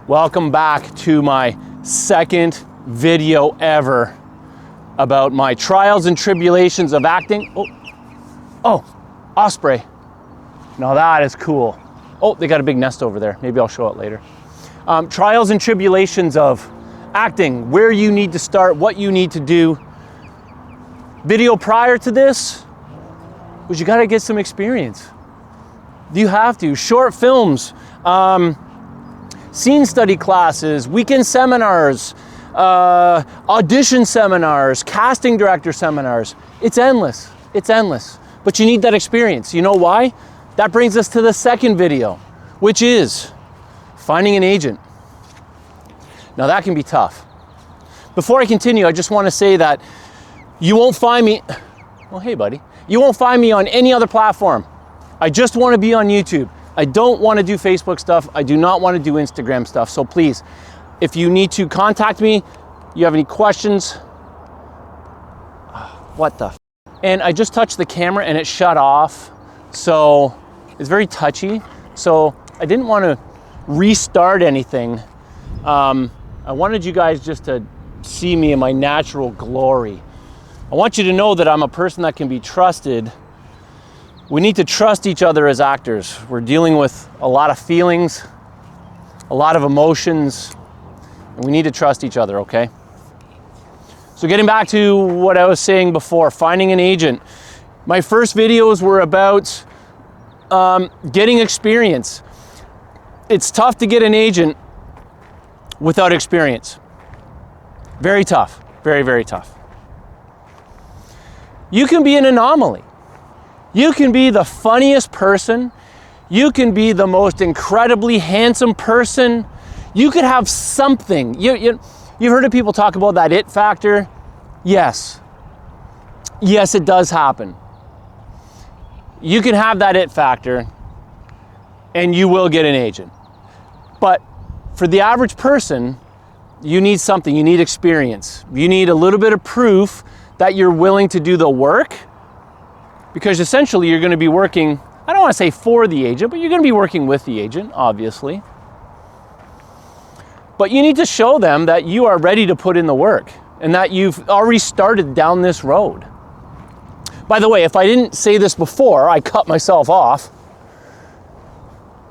Welcome back to my second video ever about my trials and tribulations of acting. Oh, osprey. Now that is cool. Oh, they got a big nest over there. Maybe I'll show it later. Trials and tribulations of acting, where you need to start, what you need to do. Video prior to this was you got to get some experience. You have to. Short films, scene study classes, weekend seminars, audition seminars, casting director seminars. It's endless. It's endless. But you need that experience. You know why? That brings us to the second video, which is finding an agent. Now that can be tough. Before I continue, I just want to say that you won't find me, well, hey buddy, you won't find me on any other platform. I just want to be on YouTube. I don't want to do Facebook stuff. I do not want to do Instagram stuff. So please, if you need to contact me, you have any questions, what the? And I just touched the camera and it shut off. So it's very touchy. So I didn't want to restart anything. I wanted you guys just to see me in my natural glory. I want you to know that I'm a person that can be trusted. We need to trust each other as actors. We're dealing with a lot of feelings, a lot of emotions, and we need to trust each other, okay? So getting back to what I was saying before, finding an agent. My first videos were about getting experience. It's tough to get an agent without experience. Very tough, very, very tough. You can be an anomaly. You can be the funniest person. You can be the most incredibly handsome person. You could have something. You've heard of people talk about that it factor? Yes. Yes, it does happen. You can have that it factor and you will get an agent. But for the average person, you need something. You need experience. You need a little bit of proof that you're willing to do the work. Because essentially you're going to be working, I don't want to say for the agent, but you're going to be working with the agent, obviously. But you need to show them that you are ready to put in the work and that you've already started down this road. By the way, if I didn't say this before, I cut myself off.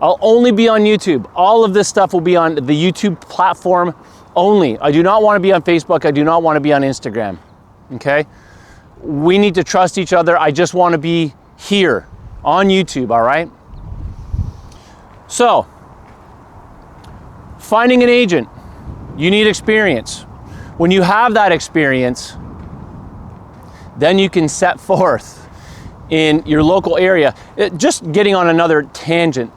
I'll only be on YouTube. All of this stuff will be on the YouTube platform only. I do not want to be on Facebook. I do not want to be on Instagram. Okay? We need to trust each other. I just want to be here on YouTube, all right? So, finding an agent, you need experience. When you have that experience, then you can set forth in your local area. Just getting on another tangent,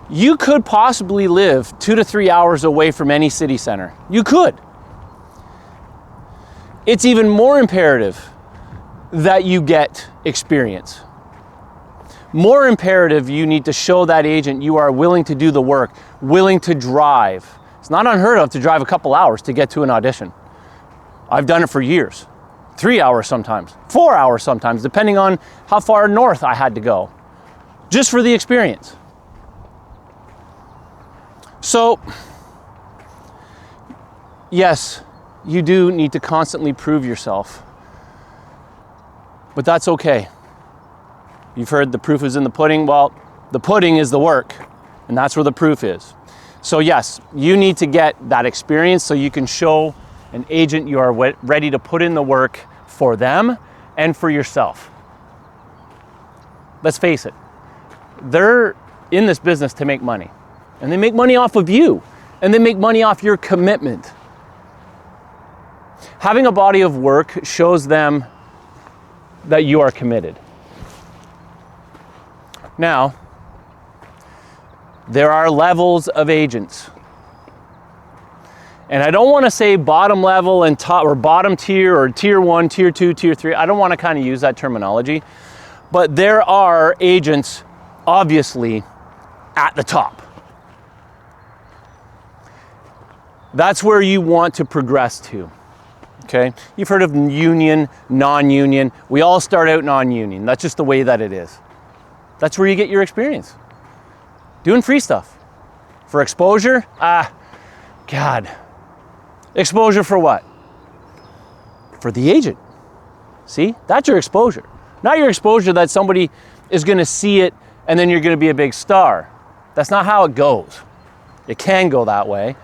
you could possibly live 2 to 3 hours away from any city center. You could. It's even more imperative that you get experience. More imperative, you need to show that agent you are willing to do the work, willing to drive. It's not unheard of to drive a couple hours to get to an audition. I've done it for years. 3 hours sometimes, 4 hours sometimes, depending on how far north I had to go, just for the experience. So, yes, you do need to constantly prove yourself, but that's okay. You've heard the proof is in the pudding. Well, the pudding is the work, and that's where the proof is. So yes, you need to get that experience so you can show an agent you are ready to put in the work for them and for yourself. Let's face it, they're in this business to make money, and they make money off of you, and they make money off your commitment. Having a body of work shows them that you are committed. Now, there are levels of agents. And I don't want to say bottom level and top or bottom tier or tier 1, tier 2, tier 3. I don't want to kind of use that terminology. But there are agents obviously at the top. That's where you want to progress to. Okay? You've heard of union, non-union. We all start out non-union. That's just the way that it is. That's where you get your experience. Doing free stuff. For exposure? God. Exposure for what? For the agent. See, that's your exposure. Not your exposure that somebody is gonna see it and then you're gonna be a big star. That's not how it goes. It can go that way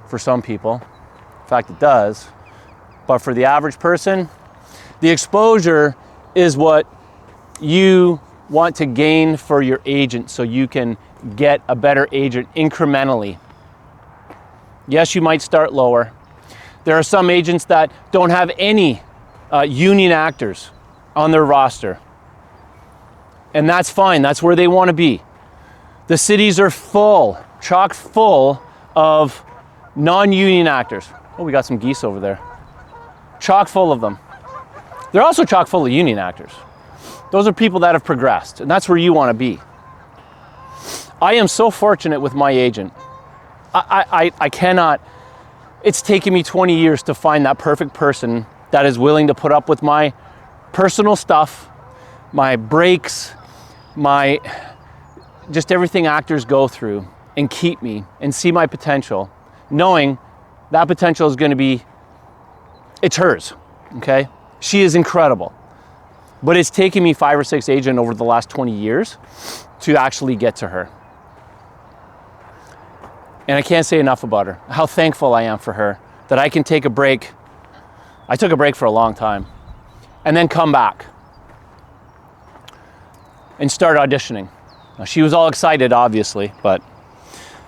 for some people. In fact, it does. But for the average person, the exposure is what you want to gain for your agent so you can get a better agent incrementally. Yes, you might start lower. There are some agents that don't have any union actors on their roster. And that's fine, that's where they want to be. The cities are full, chock full of non-union actors. Oh, we got some geese over there. Chock full of them. They're also chock full of union actors. Those are people that have progressed, and that's where you want to be. I am so fortunate with my agent. I cannot, it's taken me 20 years to find that perfect person that is willing to put up with my personal stuff, my breaks, my, just everything actors go through, and keep me and see my potential, knowing that potential is going to be, it's hers, okay? She is incredible. But it's taken me 5 or 6 agents over the last 20 years to actually get to her. And I can't say enough about her, how thankful I am for her, that I can take a break. I took a break for a long time, and then come back and start auditioning. Now, she was all excited, obviously, but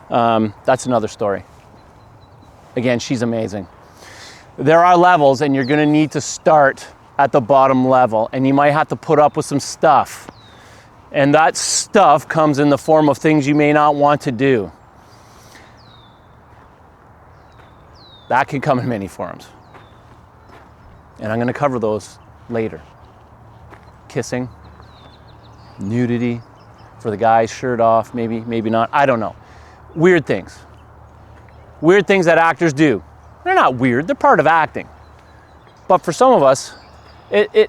that's another story. Again, she's amazing. There are levels, and you're gonna need to start at the bottom level, and you might have to put up with some stuff. And that stuff comes in the form of things you may not want to do. That can come in many forms. And I'm gonna cover those later. Kissing, nudity, for the guys, shirt off, maybe, maybe not, I don't know. Weird things. Weird things that actors do. They're not weird, they're part of acting. But for some of us, I'm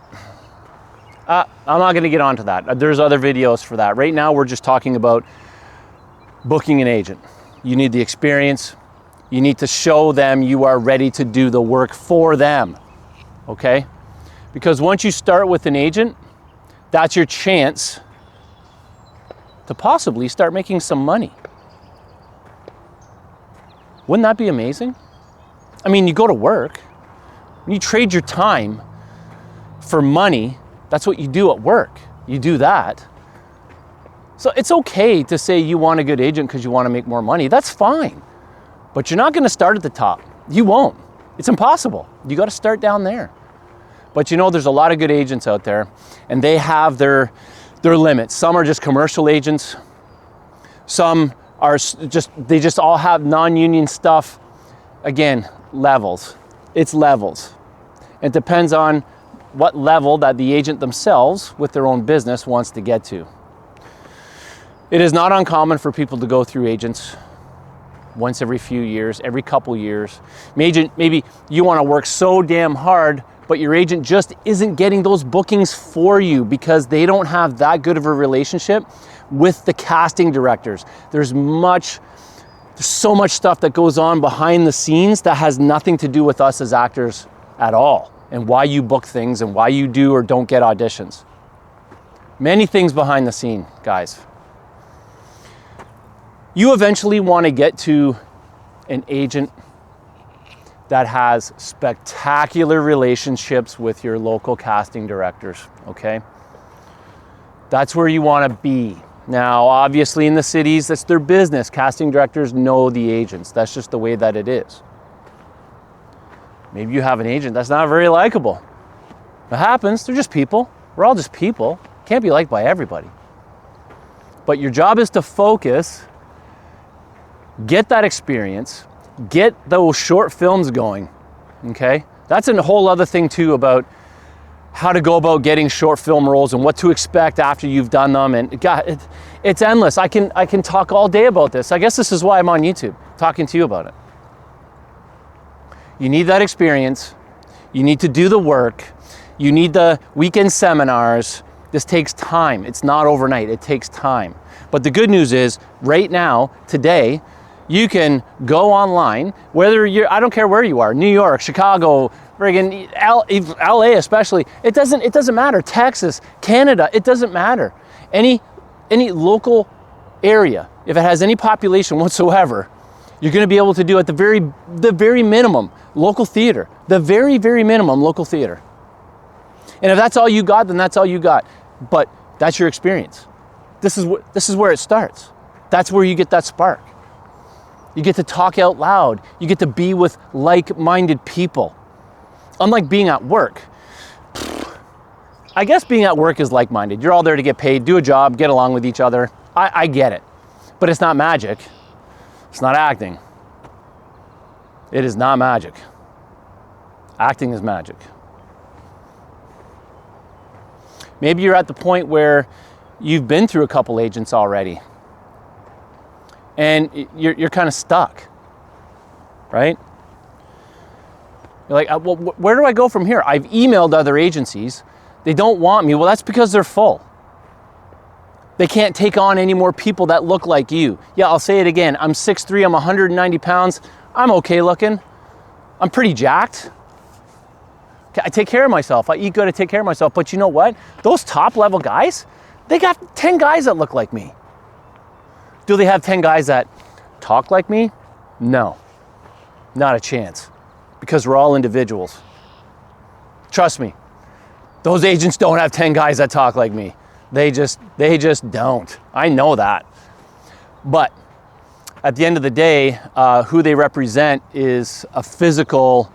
not gonna get onto that. There's other videos for that. Right now, we're just talking about booking an agent. You need the experience. You need to show them you are ready to do the work for them, okay? Because once you start with an agent, that's your chance to possibly start making some money. Wouldn't that be amazing? I mean, you go to work, you trade your time for money. That's what you do at work. You do that. So it's okay to say you want a good agent because you want to make more money. That's fine. But you're not going to start at the top. You won't. It's impossible. You got to start down there. But you know, there's a lot of good agents out there, and they have their limits. Some are just commercial agents. Some are they just all have non-union stuff. Again, levels. It's levels. It depends on what level that the agent themselves with their own business wants to get to. It is not uncommon for people to go through agents once every few years, every couple years. Maybe you want to work so damn hard, but your agent just isn't getting those bookings for you because they don't have that good of a relationship with the casting directors. There's so much stuff that goes on behind the scenes that has nothing to do with us as actors at all, and why you book things and why you do or don't get auditions. Many things behind the scene, guys. You eventually want to get to an agent that has spectacular relationships with your local casting directors, okay? That's where you want to be. Now, obviously in the cities, that's their business. Casting directors know the agents. That's just the way that it is. Maybe you have an agent that's not very likable. It happens, they're just people. We're all just people. Can't be liked by everybody. But your job is to focus, get that experience, get those short films going, okay? That's a whole other thing too about how to go about getting short film roles and what to expect after you've done them. And God, it's endless. I can talk all day about this. I guess this is why I'm on YouTube, talking to you about it. You need that experience. You need to do the work. You need the weekend seminars. This takes time. It's not overnight. It takes time. But the good news is, right now, today, you can go online, whether you're, I don't care where you are, New York, Chicago, friggin' LA especially, it doesn't matter. Texas, Canada, it doesn't matter. Any local area, if it has any population whatsoever, you're gonna be able to do at the very minimum local theater, the very minimum local theater. And if that's all you got, then that's all you got. But that's your experience. This is where it starts. That's where you get that spark. You get to talk out loud. You get to be with like-minded people. Unlike being at work. I guess being at work is like-minded. You're all there to get paid, do a job, get along with each other. I get it. But it's not magic. It's not acting. It is not magic. Acting is magic. Maybe you're at the point where you've been through a couple agents already and you're kind of stuck, right? You're like, well, where do I go from here? I've emailed other agencies. They don't want me. Well, that's because they're full. They can't take on any more people that look like you. Yeah, I'll say it again. I'm 6'3", I'm 190 pounds. I'm okay looking. I'm pretty jacked. I take care of myself. I eat good, I take care of myself. But you know what? Those top level guys, they got 10 guys that look like me. Do they have 10 guys that talk like me? No, not a chance. Because we're all individuals. Trust me, those agents don't have 10 guys that talk like me. They just don't. I know that. But at the end of the day, who they represent is a physical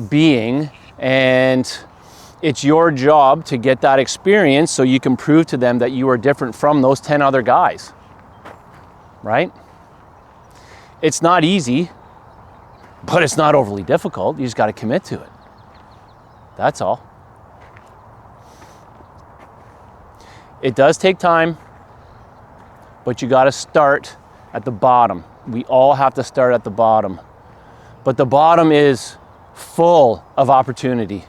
being, and it's your job to get that experience so you can prove to them that you are different from those 10 other guys, right? It's not easy, but it's not overly difficult. You just got to commit to it. That's all. It does take time, but you got to start at the bottom. We all have to start at the bottom. But the bottom is full of opportunity.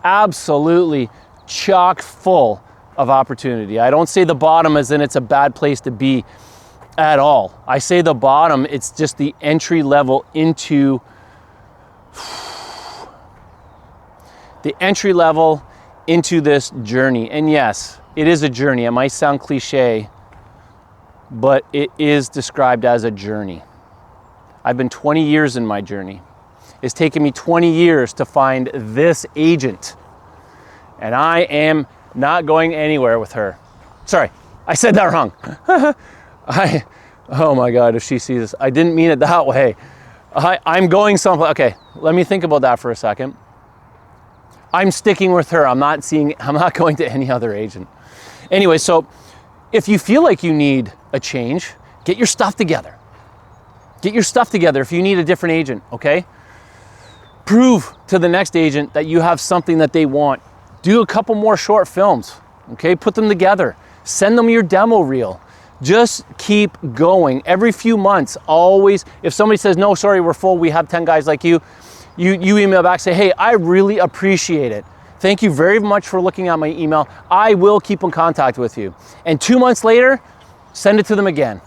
Absolutely chock full of opportunity. I don't say the bottom as in it's a bad place to be at all. I say the bottom, it's just the entry level into this journey. And yes, it is a journey. It might sound cliche, but it is described as a journey. I've been 20 years in my journey. It's taken me 20 years to find this agent, and I am not going anywhere with her. Sorry, I said that wrong. Oh my God, if she sees this, I didn't mean it that way. I'm going someplace. Okay, let me think about that for a second. I'm sticking with her. I'm not going to any other agent. Anyway, so if you feel like you need a change, get your stuff together. Get your stuff together if you need a different agent, okay? Prove to the next agent that you have something that they want. Do a couple more short films, okay? Put them together. Send them your demo reel. Just keep going. Every few months, always, if somebody says, no, sorry, we're full, we have 10 guys like you, you email back, say, hey, I really appreciate it. Thank you very much for looking at my email. I will keep in contact with you. And 2 months later, send it to them again.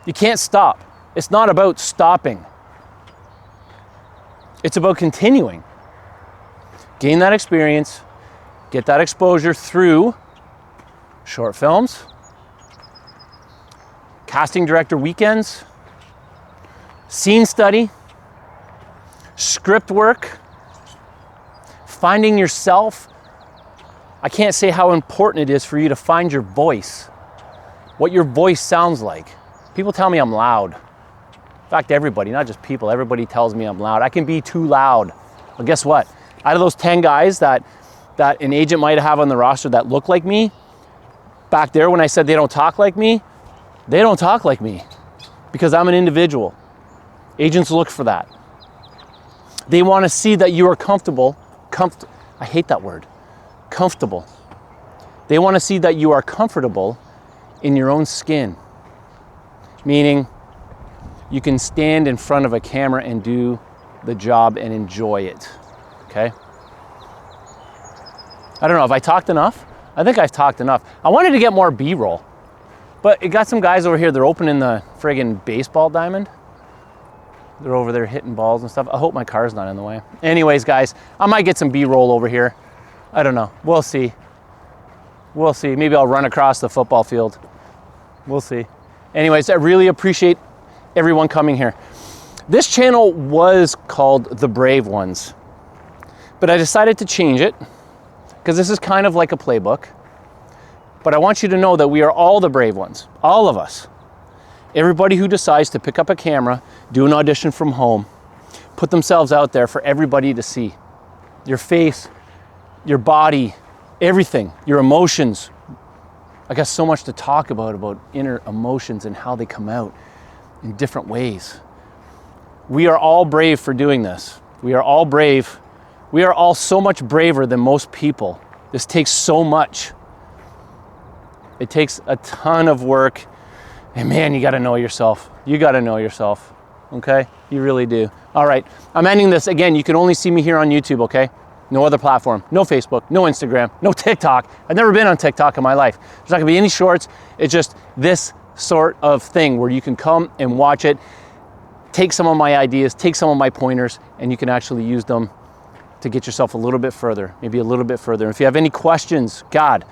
You can't stop. It's not about stopping. It's about continuing. Gain that experience, get that exposure through short films, casting director weekends, scene study, script work, finding yourself. I can't say how important it is for you to find your voice, what your voice sounds like. People tell me I'm loud. In fact, everybody, not just people, everybody tells me I'm loud. I can be too loud. Well, guess what? Out of those 10 guys that an agent might have on the roster that look like me, back there when I said they don't talk like me, they don't talk like me because I'm an individual. Agents look for that. They want to see that you are comfortable. I hate that word. Comfortable. They want to see that you are comfortable in your own skin. Meaning you can stand in front of a camera and do the job and enjoy it. Okay? I don't know, have I talked enough? I think I've talked enough. I wanted to get more B-roll, but it got some guys over here. They're opening the friggin' baseball diamond. They're over there hitting balls and stuff. I hope my car's not in the way. Anyways, guys, I might get some B-roll over here. I don't know. We'll see. We'll see. Maybe I'll run across the football field. We'll see. Anyways, I really appreciate everyone coming here. This channel was called The Brave Ones, but I decided to change it because this is kind of like a playbook. But I want you to know that we are all the brave ones, all of us. Everybody who decides to pick up a camera, do an audition from home, put themselves out there for everybody to see. Your face, your body, everything, your emotions. I got so much to talk about inner emotions and how they come out in different ways. We are all brave for doing this. We are all brave. We are all so much braver than most people. This takes so much. It takes a ton of work. And man, you got to know yourself. You got to know yourself. Okay? You really do. All right. I'm ending this. Again, you can only see me here on YouTube, okay? No other platform. No Facebook. No Instagram. No TikTok. I've never been on TikTok in my life. There's not going to be any shorts. It's just this sort of thing where you can come and watch it, take some of my ideas, take some of my pointers, and you can actually use them to get yourself a little bit further, maybe a little bit further. If you have any questions, God,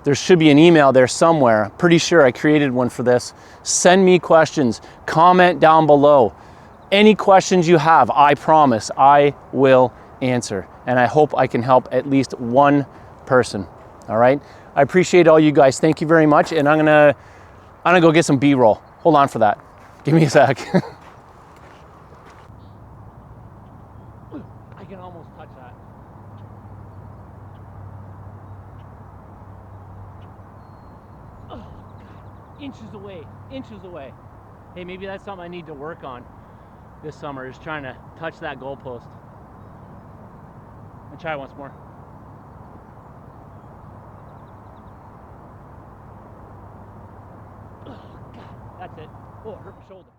there should be an email there somewhere. Pretty sure I created one for this. Send me questions. Comment down below. Any questions you have, I promise I will answer. And I hope I can help at least one person. All right? I appreciate all you guys. Thank you very much. And I'm gonna go get some B-roll. Hold on for that. Give me a sec. I can almost touch that. Oh, God. Inches away, inches away. Hey, maybe that's something I need to work on this summer, is trying to touch that goalpost. I'll try once more. Oh, God, that's it. Oh, it hurt my shoulder.